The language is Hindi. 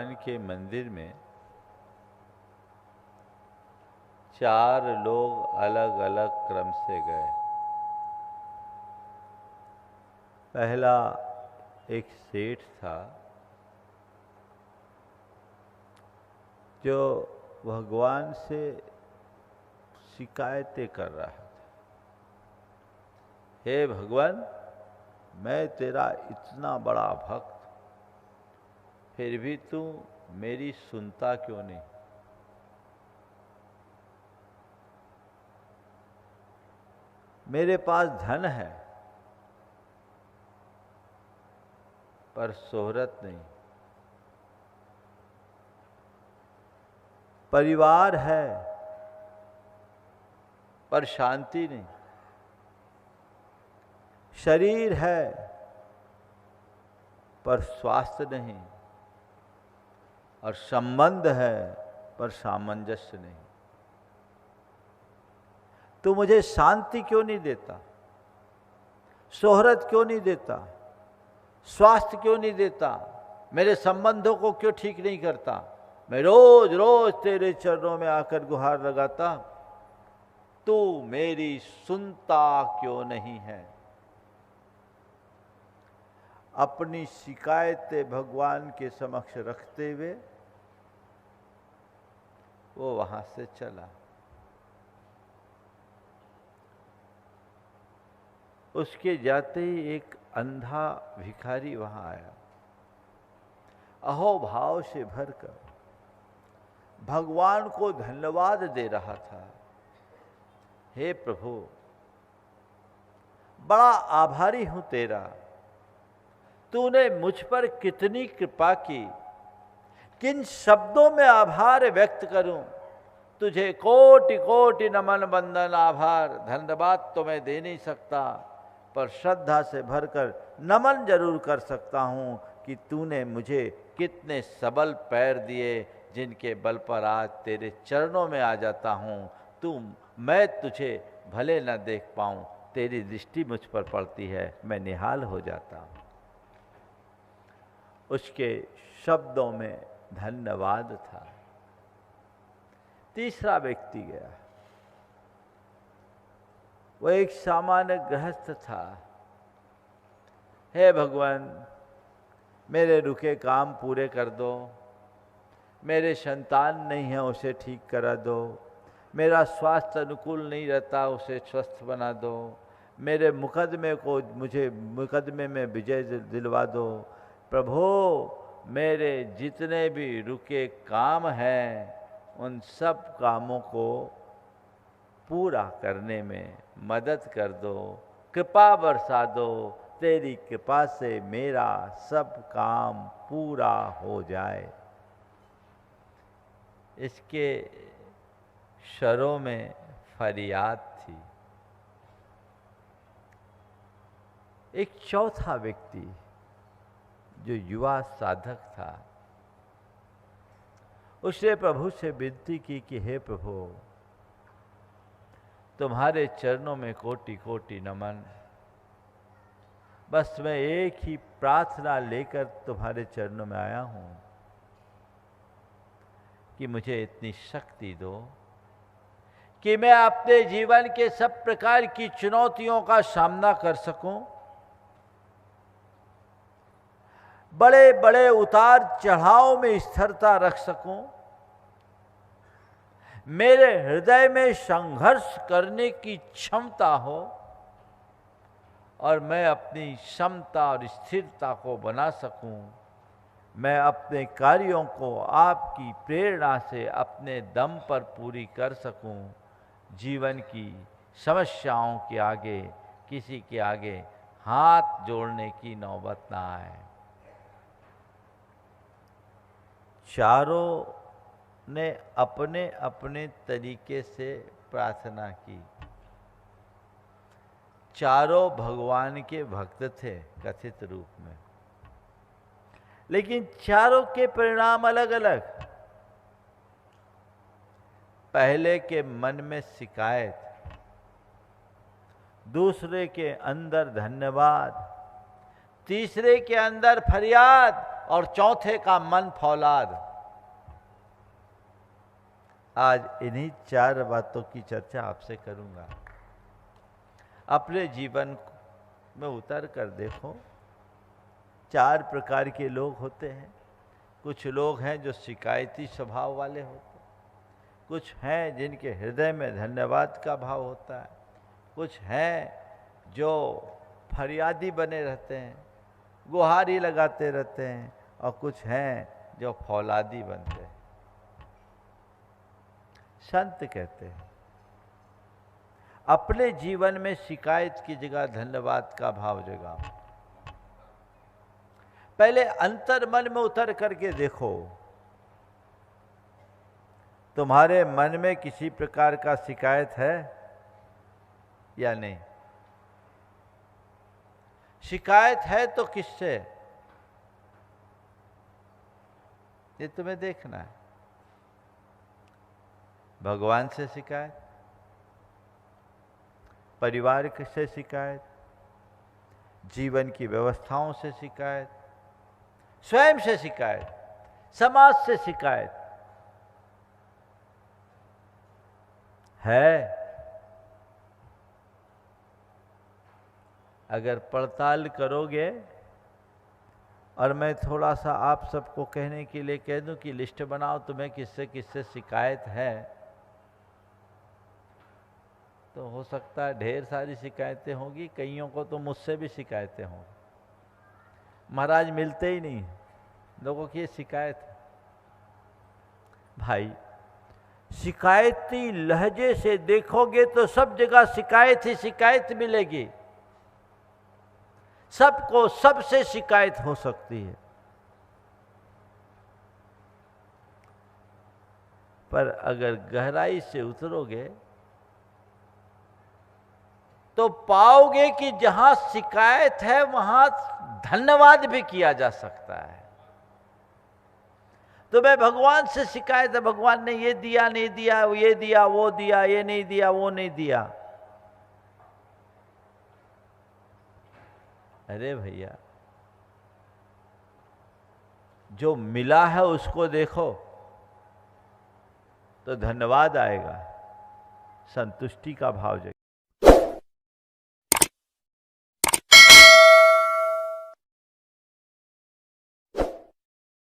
भगवान के मंदिर में 4 लोग अलग अलग क्रम से गए। पहला एक सेठ था जो भगवान से शिकायतें कर रहा था। हे भगवान, मैं तेरा इतना बड़ा भक्त, फिर भी तू मेरी सुनता क्यों नहीं? मेरे पास धन है पर शोहरत नहीं, परिवार है पर शांति नहीं, शरीर है पर स्वास्थ्य नहीं, और संबंध है पर सामंजस्य नहीं। तू मुझे शांति क्यों नहीं देता? शोहरत क्यों नहीं देता? स्वास्थ्य क्यों नहीं देता? मेरे संबंधों को क्यों ठीक नहीं करता? मैं रोज रोज तेरे चरणों में आकर गुहार लगाता, तू मेरी सुनता क्यों नहीं है? अपनी शिकायतें भगवान के समक्ष रखते हुए वो वहां से चला। उसके जाते ही एक अंधा भिखारी वहां आया, अहोभाव से भरकर भगवान को धन्यवाद दे रहा था। हे प्रभु, बड़ा आभारी हूं तेरा, तूने मुझ पर कितनी कृपा की, किन शब्दों में आभार व्यक्त करूं? तुझे कोटि कोटि नमन बंदन आभार, धन्यवाद तो मैं दे नहीं सकता, पर श्रद्धा से भरकर नमन जरूर कर सकता हूं कि तूने मुझे कितने सबल पैर दिए, जिनके बल पर आज तेरे चरणों में आ जाता हूं। मैं तुझे भले न देख पाऊं, तेरी दृष्टि मुझ पर पड़ती है, मैं निहाल हो जाता हूं। उसके शब्दों में धन्यवाद था। तीसरा व्यक्ति गया, वो एक सामान्य गृहस्थ था। हे भगवान, मेरे रुके काम पूरे कर दो, मेरे संतान नहीं है उसे ठीक करा दो, मेरा स्वास्थ्य अनुकूल नहीं रहता उसे स्वस्थ बना दो, मेरे मुझे मुकदमे में विजय दिलवा दो। प्रभु, मेरे जितने भी रुके काम हैं उन सब कामों को पूरा करने में मदद कर दो, कृपा बरसा दो। तेरी कृपा से मेरा सब काम पूरा हो जाए। इसके शरों में फरियाद थी। एक चौथा व्यक्ति जो युवा साधक था, उसने प्रभु से विनती की कि हे प्रभु, तुम्हारे चरणों में कोटि कोटि नमन, बस मैं एक ही प्रार्थना लेकर तुम्हारे चरणों में आया हूं कि मुझे इतनी शक्ति दो कि मैं अपने जीवन के सब प्रकार की चुनौतियों का सामना कर सकूं, बड़े बड़े उतार चढ़ाव में स्थिरता रख सकूं, मेरे हृदय में संघर्ष करने की क्षमता हो और मैं अपनी क्षमता और स्थिरता को बना सकूं। मैं अपने कार्यों को आपकी प्रेरणा से अपने दम पर पूरी कर सकूं। जीवन की समस्याओं के आगे किसी के आगे हाथ जोड़ने की नौबत ना आए। चारों ने अपने अपने तरीके से प्रार्थना की। चारों भगवान के भक्त थे कथित रूप में, लेकिन चारों के परिणाम अलग अलग। पहले के मन में शिकायत, दूसरे के अंदर धन्यवाद, तीसरे के अंदर फरियाद और चौथे का मन फौलाद। आज इन्हीं 4 बातों की चर्चा आपसे करूंगा। अपने जीवन में उतर कर देखो, 4 प्रकार के लोग होते हैं। कुछ लोग हैं जो शिकायती स्वभाव वाले होते हैं, कुछ हैं जिनके हृदय में धन्यवाद का भाव होता है, कुछ हैं जो फरियादी बने रहते हैं, गुहारी लगाते रहते हैं, और कुछ हैं जो फौलादी बनते हैं। संत कहते हैं अपने जीवन में शिकायत की जगह धन्यवाद का भाव जगाओ। पहले अंतर मन में उतर करके देखो, तुम्हारे मन में किसी प्रकार का शिकायत है या नहीं? शिकायत है तो किससे? ये तुम्हें देखना है। भगवान से शिकायत, परिवार से शिकायत, जीवन की व्यवस्थाओं से शिकायत, स्वयं से शिकायत, समाज से शिकायत है। अगर पड़ताल करोगे, और मैं थोड़ा सा आप सबको कहने के लिए कह दूं कि लिस्ट बनाओ तुम्हें किससे किससे शिकायत है, तो हो सकता है ढेर सारी शिकायतें होंगी। कईयों को तो मुझसे भी शिकायतें होंगी। महाराज मिलते ही नहीं लोगों की, ये शिकायत है। भाई, शिकायती लहजे से देखोगे तो सब जगह शिकायत ही शिकायत मिलेगी। सबको सबसे शिकायत हो सकती है, पर अगर गहराई से उतरोगे तो पाओगे कि जहां शिकायत है वहां धन्यवाद भी किया जा सकता है। तो मैं भगवान से शिकायत है, भगवान ने ये दिया नहीं दिया, ये दिया वो दिया, ये नहीं दिया वो नहीं दिया। अरे भैया, जो मिला है उसको देखो तो धन्यवाद आएगा, संतुष्टि का भाव जगेगा।